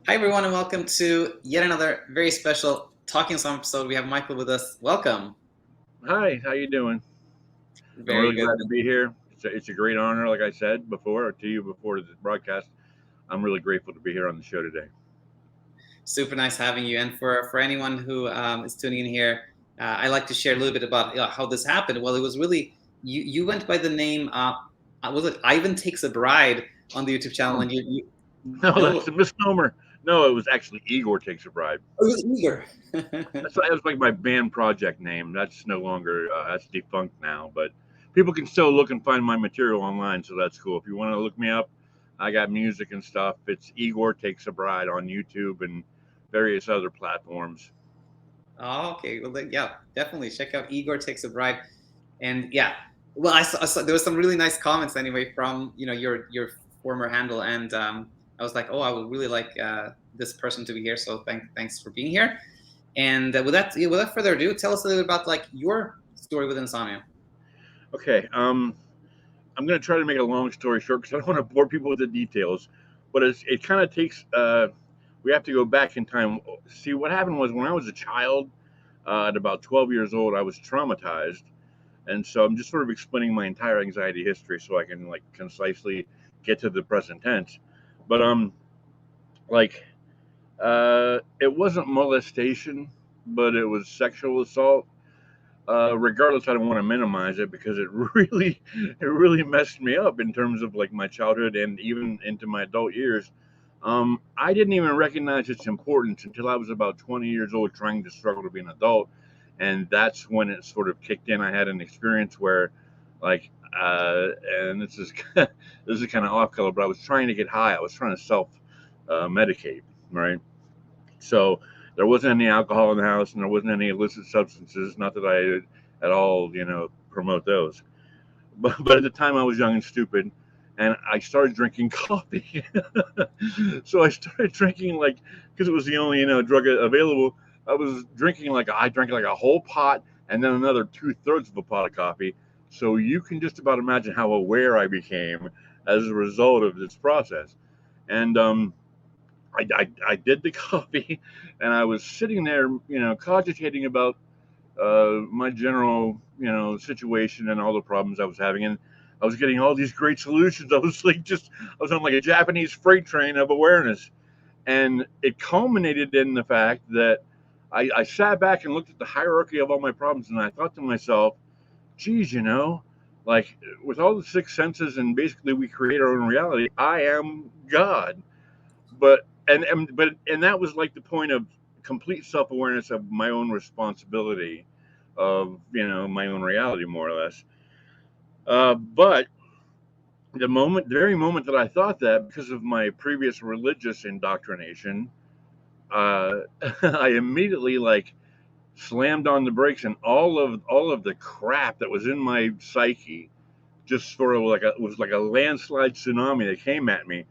Hi, everyone, and welcome to yet another very special Talking Song episode. We have Michael with us. Welcome. Hi, how you doing? I'm Very really good. glad to be here. It's a great honor, like I said before to you before the broadcast. I'm really grateful to be here on the show today. Super nice having you. And for anyone who is tuning in here, I like to share a little bit about how this happened. Well, it was really you went by the name was it Ivan Takes a Bride on the YouTube channel, Oh, and you no, no, that's a misnomer. No, it was actually Igor Takes a Bride. it was Igor. That was like my band project name. That's no longer that's defunct now, but people can still look and find my material online, so that's cool. If you want to look me up, I got music and stuff. It's Igor Takes a Bride on YouTube and various other platforms. Oh, okay. Well, then, yeah, definitely check out Igor Takes a Bride. And yeah, well, I saw there was some really nice comments anyway from your former handle, and I was like, oh, I would really like this person to be here. So thanks for being here. And without further ado, tell us a little bit about like your story with insomnia. Okay, I'm going to try to make a long story short because I don't want to bore people with the details. But it kind of takes, we have to go back in time. See, what happened was when I was a child, at about 12 years old, I was traumatized. And so I'm just sort of explaining my entire anxiety history so I can like concisely get to the present tense. But, like, it wasn't molestation, but it was sexual assault. Regardless, I don't want to minimize it because it really messed me up in terms of like my childhood and even into my adult years. I didn't even recognize its importance until I was about 20 years old, trying to struggle to be an adult, and that's when it sort of kicked in. I had an experience where, like, and this is this is kind of off color, but I was trying to get high. I was trying to self medicate, right? So there wasn't any alcohol in the house, and there wasn't any illicit substances. Not that I at all, promote those. But at the time, I was young and stupid, and I started drinking coffee. So I started drinking like because it was the only drug available. I drank like a whole pot and then another 2/3 of a pot of coffee. So you can just about imagine how aware I became as a result of this process. And I did the coffee, and I was sitting there, cogitating about my general, situation and all the problems I was having, and I was getting all these great solutions. I was on like a Japanese freight train of awareness, and it culminated in the fact that I sat back and looked at the hierarchy of all my problems, and I thought to myself, geez, like with all the six senses, and basically we create our own reality. I am God, but that was like the point of complete self-awareness of my own responsibility of my own reality, more or less. But the very moment that I thought that, because of my previous religious indoctrination, I immediately like slammed on the brakes, and all of the crap that was in my psyche just sort of like it was like a landslide tsunami that came at me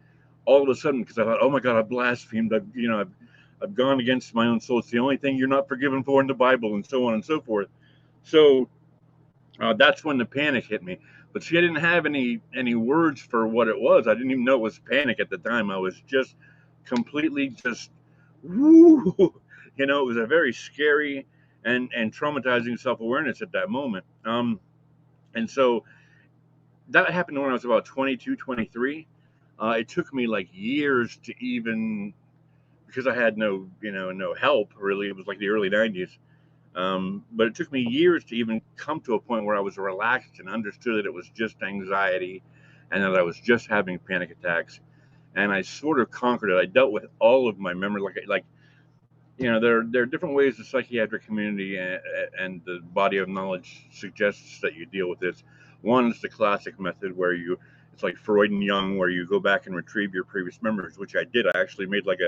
all of a sudden, because I thought, oh my God, I blasphemed. I've gone against my own soul. It's the only thing you're not forgiven for in the Bible, and so on and so forth. So that's when the panic hit me. But see, I didn't have any words for what it was. I didn't even know it was panic at the time. I was just completely just woo. It was a very scary and traumatizing self awareness at that moment. And so that happened when I was about 22, 23. It took me like years to even, because I had no help really. It was like the early 90s. But it took me years to even come to a point where I was relaxed and understood that it was just anxiety and that I was just having panic attacks. And I sort of conquered it. I dealt with all of my memory, like there are different ways the psychiatric community and the body of knowledge suggests that you deal with this. One is the classic method where it's like Freud and Jung, where you go back and retrieve your previous memories, which I did. I actually made like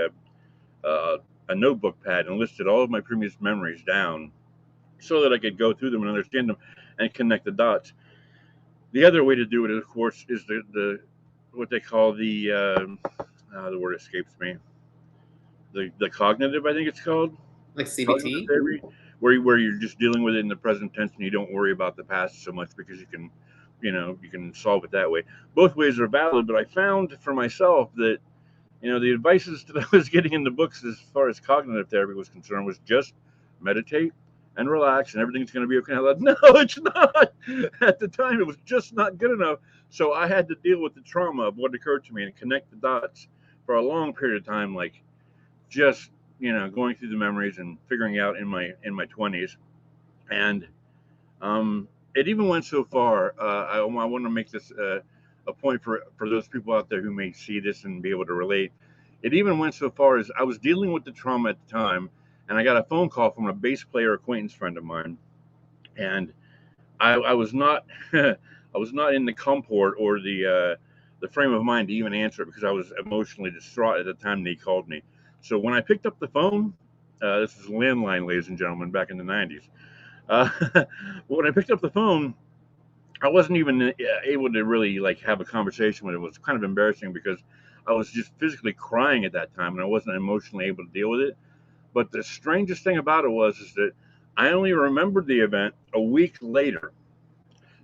uh, a notebook pad and listed all of my previous memories down so that I could go through them and understand them and connect the dots. The other way to do it, of course, is the what they call the word escapes me, the cognitive, I think it's called, Like cognitive CBT. therapy, where you're just dealing with it in the present tense and you don't worry about the past so much because you can solve it that way. Both ways are valid, but I found for myself that The advices that I was getting in the books as far as cognitive therapy was concerned was just meditate and relax and everything's going to be okay. I thought, no, it's not. At the time, it was just not good enough. So I had to deal with the trauma of what occurred to me and connect the dots for a long period of time, like just going through the memories and figuring out in my 20s. And it even went so far. I want to make this a point for those people out there who may see this and be able to relate. It even went so far as I was dealing with the trauma at the time, and I got a phone call from a bass player acquaintance friend of mine, and I was not I was not in the comfort or the frame of mind to even answer it because I was emotionally distraught at the time that he called me. So when I picked up the phone, this is landline, ladies and gentlemen, back in the '90s. When I picked up the phone, I wasn't even able to really like have a conversation with him. It was kind of embarrassing because I was just physically crying at that time and I wasn't emotionally able to deal with it. But the strangest thing about it was is that I only remembered the event a week later.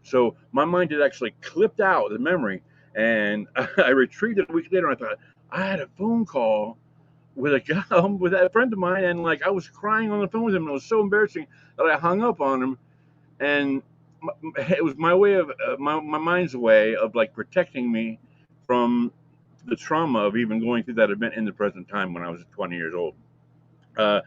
So my mind had actually clipped out the memory, and I retrieved it a week later. And I thought I had a phone call with a guy with that friend of mine, and like I was crying on the phone with him, and it was so embarrassing that I hung up on him. And it was my way of my mind's way of like protecting me from the trauma of even going through that event in the present time when I was 20 years old. Uh,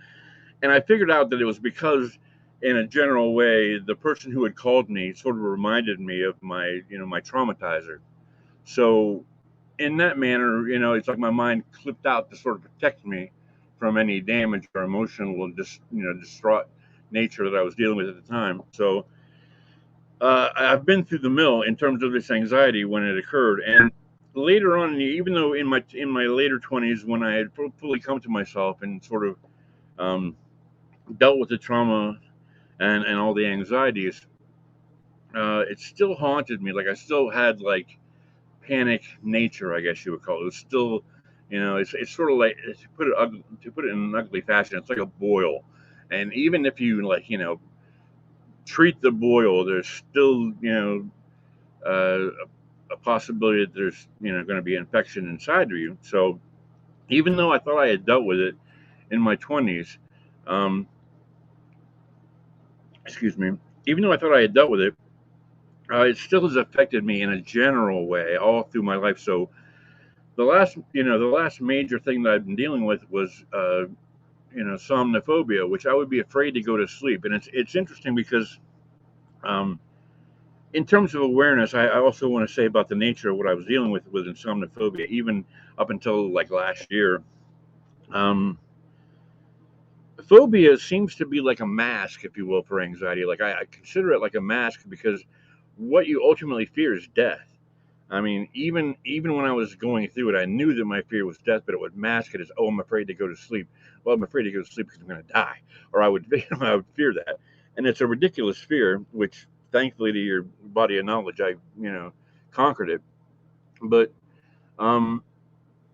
and I figured out that it was because, in a general way, the person who had called me sort of reminded me of my traumatizer. So, in that manner, it's like my mind clipped out to sort of protect me from any damage or emotional, distraught nature that I was dealing with at the time. So, I've been through the mill in terms of this anxiety when it occurred, and later on, even though in my later 20s, when I had fully come to myself and sort of um, dealt with the trauma and all the anxieties, it still haunted me. Like I still had like panic nature, I guess you would call it. It's still, it's sort of like to put it in an ugly fashion. It's like a boil, and even if you like treat the boil, there's still a possibility that there's going to be infection inside of you. So even though I thought I had dealt with it in my 20s, um, excuse me, even though I thought I had dealt with it, it still has affected me in a general way all through my life. So the last major thing that I've been dealing with was somniphobia, which I would be afraid to go to sleep. And it's interesting because um, in terms of awareness, I also want to say about the nature of what I was dealing with insomniphobia, even up until like last year. Um, Phobia seems to be like a mask, if you will, for anxiety. Like I consider it like a mask because what you ultimately fear is death. I mean, even when I was going through it, I knew that my fear was death, but it would mask it as, oh, I'm afraid to go to sleep. Well, I'm afraid to go to sleep because I'm going to die, or I would fear that, and it's a ridiculous fear. Which, thankfully, to your body of knowledge, I conquered it. But um,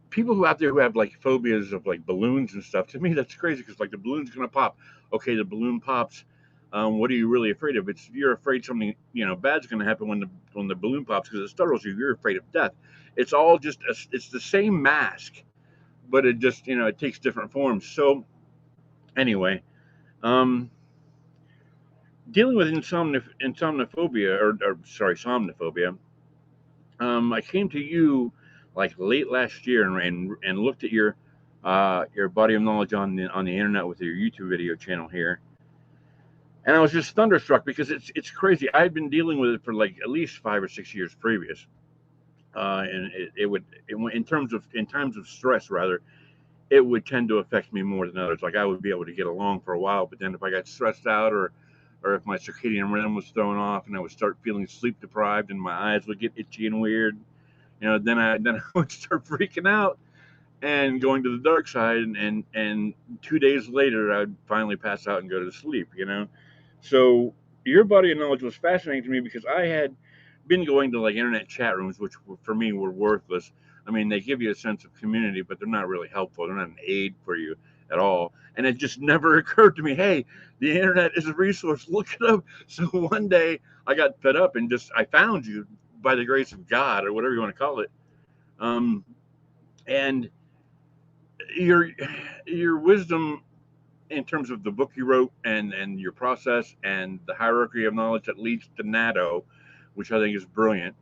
people who out there who have like phobias of like balloons and stuff, to me that's crazy because like the balloon's going to pop. Okay, the balloon pops. What are you really afraid of? You're afraid something bad's going to happen when the balloon pops because it startles you. You're afraid of death. It's all just it's the same mask, but it just it takes different forms. So anyway, um, dealing with insomniphobia or sorry somniphobia, I came to you like late last year and looked at your body of knowledge on the internet with your YouTube video channel here, and I was just thunderstruck because it's crazy. I had been dealing with it for like at least 5 or 6 years previous, and in times of stress rather, it would tend to affect me more than others. Like I would be able to get along for a while, but then if I got stressed out or if my circadian rhythm was thrown off and I would start feeling sleep deprived and my eyes would get itchy and weird, then I would start freaking out and going to the dark side, and 2 days later I'd finally pass out and go to sleep. So your body of knowledge was fascinating to me because I had been going to like internet chat rooms, which for me were worthless. I mean, they give you a sense of community, but they're not really helpful. They're not an aid for you at all. And it just never occurred to me, hey, the internet is a resource. Look it up. So one day I got fed up and just I found you by the grace of God or whatever you want to call it. Um, and your your wisdom in terms of the book you wrote and your process and the hierarchy of knowledge that leads to Natto, which I think is brilliant,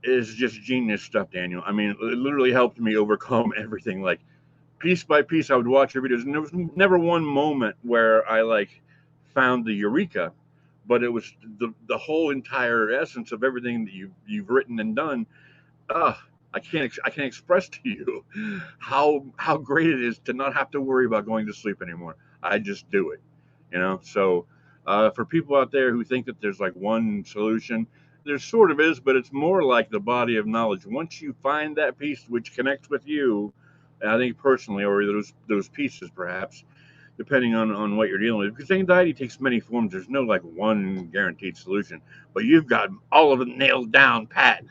is just genius stuff, Daniel. I mean, it literally helped me overcome everything. Like piece by piece, I would watch your videos, and there was never one moment where I like found the eureka, but it was the whole entire essence of everything that you've written and done. uh, I can't express to you how great it is to not have to worry about going to sleep anymore. I just do it, you know. So for people out there who think that there's like one solution, there sort of is, but it's more like the body of knowledge. Once you find that piece which connects with you, I think personally, or those pieces perhaps, depending on what you're dealing with. Because anxiety takes many forms. There's no like one guaranteed solution, but you've got all of it nailed down, Pat.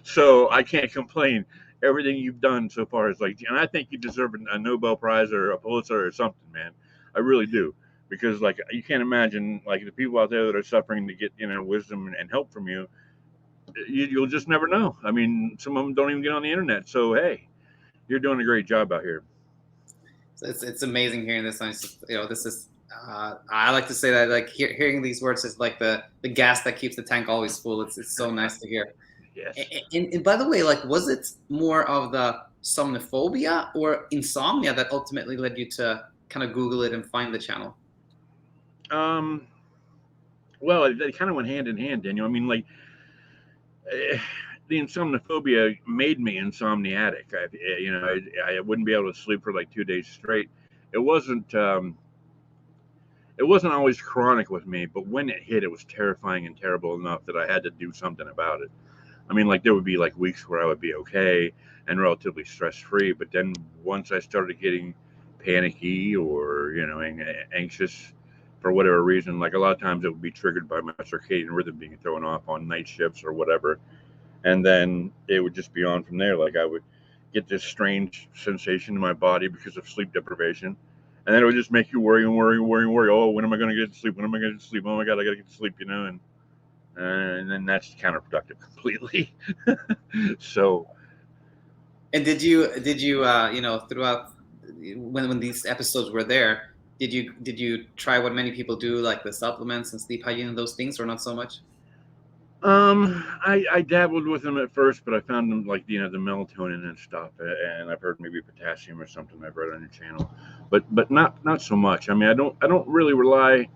So I can't complain. Everything you've done so far is like, and I think you deserve a Nobel Prize or a Pulitzer or something, man. I really do. Because like you can't imagine like the people out there that are suffering to get wisdom and help from you, you'll just never know. I mean, some of them don't even get on the internet. So hey, you're doing a great job out here. So it's amazing hearing this. This is I like to say that like hearing these words is like the gas that keeps the tank always full. It's so nice to hear. Yes. And by the way, like, was it more of the somniphobia or insomnia that ultimately led you to kind of Google it and find the channel? Um, well, they kind of went hand in hand, Daniel. I mean, like eh, the insomnophobia made me insomniatic. I wouldn't be able to sleep for like 2 days straight. It wasn't. It wasn't always chronic with me, but when it hit, it was terrifying and terrible enough that I had to do something about it. I mean, like there would be like weeks where I would be okay and relatively stress free, but then once I started getting panicky or anxious for whatever reason, like a lot of times it would be triggered by my circadian rhythm being thrown off on night shifts or whatever, and then it would just be on from there. Like I would get this strange sensation in my body because of sleep deprivation, and then it would just make you worry and worry and worry and worry. Oh, when am I going to get to sleep? When am I going to sleep? Oh my god, I got to get to sleep, and then that's counterproductive completely. So, And did you throughout when these episodes were there, did you try what many people do, like the supplements and sleep hygiene and those things, or not so much? I dabbled with them at first, but I found them like the melatonin and stuff, and I've heard maybe potassium or something I've read on your channel, but not so much. I mean, I don't really rely.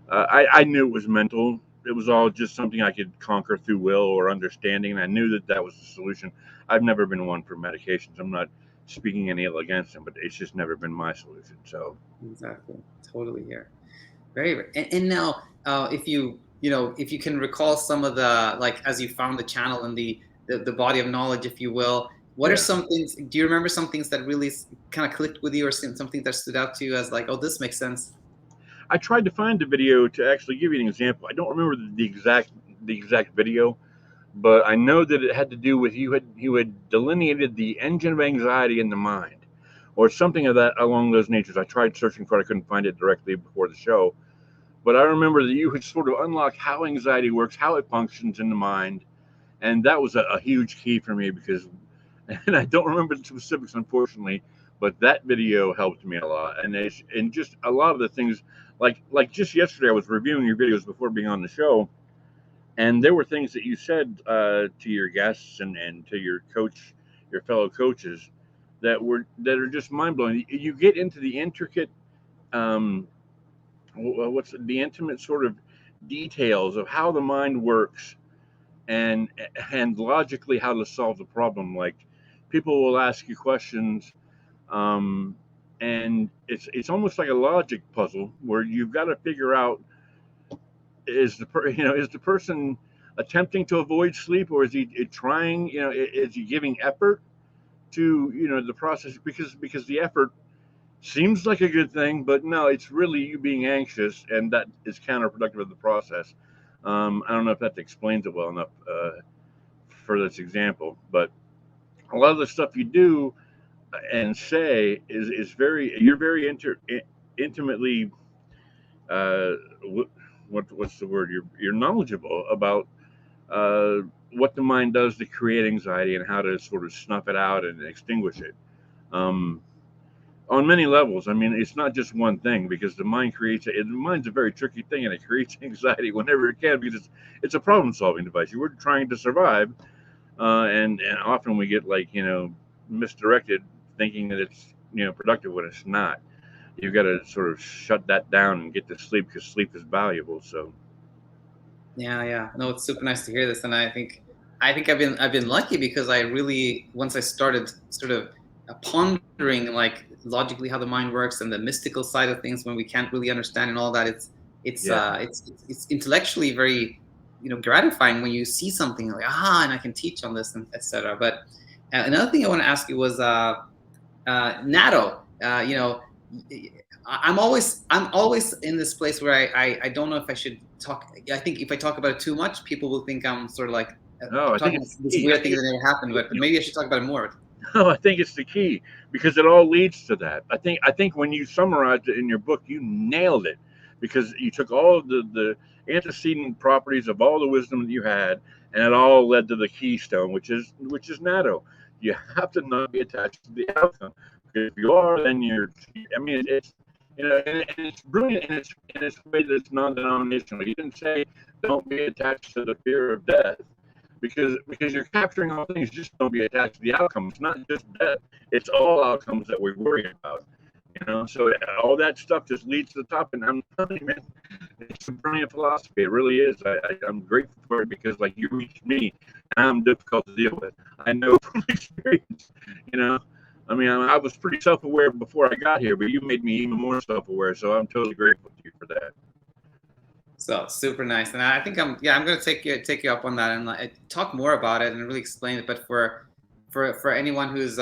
I knew it was mental. It was all just something I could conquer through will or understanding, and I knew that that was the solution. I've never been one for medications. I'm not speaking any ill against them, but it's just never been my solution. So, Exactly, totally here. Very. And now, if if you can recall some of the, like, as you found the channel and the body of knowledge, if you will, what are yeah. some things? Do you remember some things that really kind of clicked with you, or something that stood out to you as like, oh, this makes sense? I tried to find a video to actually give you an example. I don't remember the exact video, but I know that it had to do with you had delineated the engine of anxiety in the mind, or something of that along those natures. I tried searching for it, I couldn't find it directly before the show, but I remember that you had sort of unlocked how anxiety works, how it functions in the mind, and that was a huge key for me because, and I don't remember the specifics unfortunately, but that video helped me a lot, and just a lot of the things like just yesterday I was reviewing your videos before being on the show, and there were things that you said to your guests and to your coach, your fellow coaches, that are just mind blowing. You get into the intricate, um, what's the intimate sort of details of how the mind works, and and logically how to solve the problem. Like people will ask you questions, um, and it's almost like a logic puzzle where you've got to figure out is the person attempting to avoid sleep, or is he trying, is he giving effort to the process, because the effort seems like a good thing, but no, it's really you being anxious, and that is counterproductive of the process. I don't know if that explains it well enough for this example, but a lot of the stuff you do and say is very you're very intimately uh, what's the word, you're knowledgeable about uh, what the mind does to create anxiety and how to sort of snuff it out and extinguish it. Um, on many levels. I mean, it's not just one thing because the mind creates the mind's a very tricky thing and it creates anxiety whenever it can because it's a problem solving device. You were trying to survive, and often we get like misdirected, thinking that it's productive when it's not. You've got to sort of shut that down and get to sleep because sleep is valuable. So Yeah, yeah. No, it's super nice to hear this, and I think I've been lucky because I really, once I started sort of pondering like logically how the mind works and the mystical side of things when we can't really understand and all that. yeah, It's intellectually very gratifying when you see something like and I can teach on this and etc. But another thing I want to ask you was Natto. I'm always in this place where I don't know if I should talk. I think if I talk about it too much, people will think I'm sort of like no, I think talking about it's this the key. weird thing that never happened. But maybe I should talk about it more. No, I think it's the key because it all leads to that. I think when you summarized it in your book, you nailed it because you took all of the antecedent properties of all the wisdom that you had, and it all led to the keystone, which is Natto. You have to not be attached to the outcome. Because if you are, then you're. I mean, it's and it's brilliant in its way that it's non-denominational. You didn't say don't be attached to the fear of death because you're capturing all things. Just don't be attached to the outcome. It's not just death; it's all outcomes that we worry about. So all that stuff just leads to the top. And I'm telling you, man, it's a brilliant philosophy. It really is. I'm grateful for it because, like, you reached me, and I'm difficult to deal with. I know from experience. You know, I mean, I was pretty self-aware before I got here, but you made me even more self-aware. So I'm totally grateful to you for that. So super nice, and I think I'm gonna take you up on that and like, talk more about it and really explain it. But for anyone who's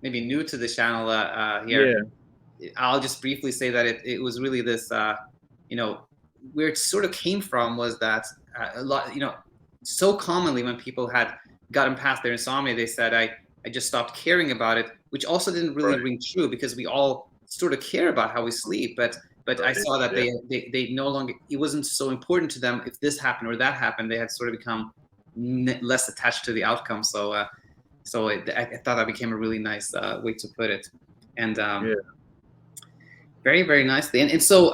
maybe new to the channel here, Yeah, I'll just briefly say that it was really this, you know, where it sort of came from was that a lot, so commonly when people had gotten past their insomnia, they said, I just stopped caring about it, which also didn't really right, ring true because we all sort of care about how we sleep. But I right. saw that Yeah, they no longer, it wasn't so important to them if this happened or that happened. They had sort of become less attached to the outcome. I thought that became a really nice way to put it. And yeah. very, very nicely. And so,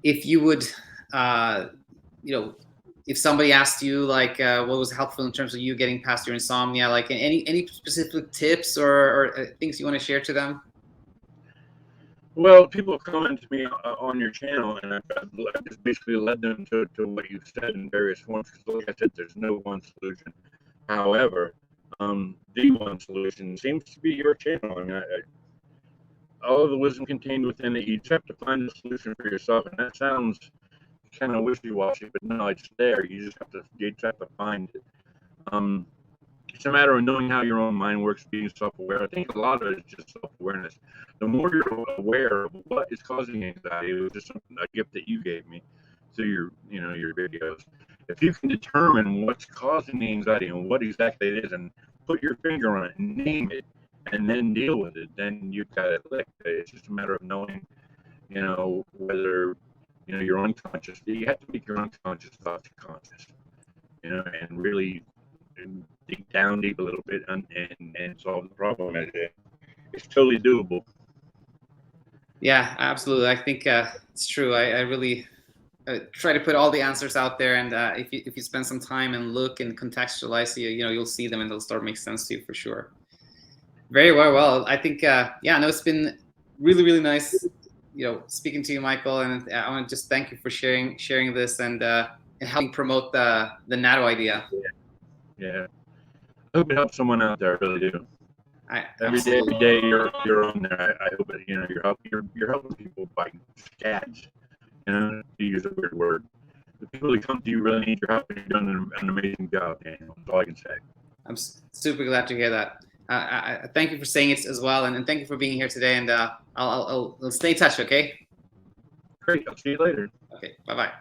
if you would, uh, you know, if somebody asked you like what was helpful in terms of you getting past your insomnia, like any specific tips or things you want to share to them? Well, people comment to me on your channel, and I've just basically led them to what you've said in various forms. Because, like I said, there's no one solution. However, the one solution seems to be your channel. I mean, all of the wisdom contained within it, you just have to find the solution for yourself. And that sounds kind of wishy-washy, but no, it's there. You just have to find it. Um, it's a matter of knowing how your own mind works, being self-aware. I think a lot of it is just self-awareness. The more you're aware of what is causing anxiety, it was just a gift that you gave me through your videos. If you can determine what's causing the anxiety and what exactly it is, and put your finger on it, and name it, and then deal with it, then you've got it licked. It's just a matter of knowing, whether you're unconscious. You have to make your unconscious thoughts conscious, and really dig down deep a little bit and solve the problem. It's totally doable. Yeah, absolutely. I think it's true. I really try to put all the answers out there, and if you spend some time and look and contextualize, you'll see them and they'll start to make sense to you for sure. Very well. Well, I think yeah, no, it's been really, really nice, speaking to you, Michael, and I want to just thank you for sharing this and helping promote the Natto idea. Yeah. I hope it helps someone out there. I really do. Every day, Absolutely. every day you're on there. I hope that you're helping people by scads. To use a weird word. The people that come to you really need your help, and you're doing an amazing job, Daniel. That's all I can say. I'm super glad to hear that. I thank you for saying it as well, and thank you for being here today. And I'll stay in touch. Okay. Great. I'll see you later. Okay. Bye bye.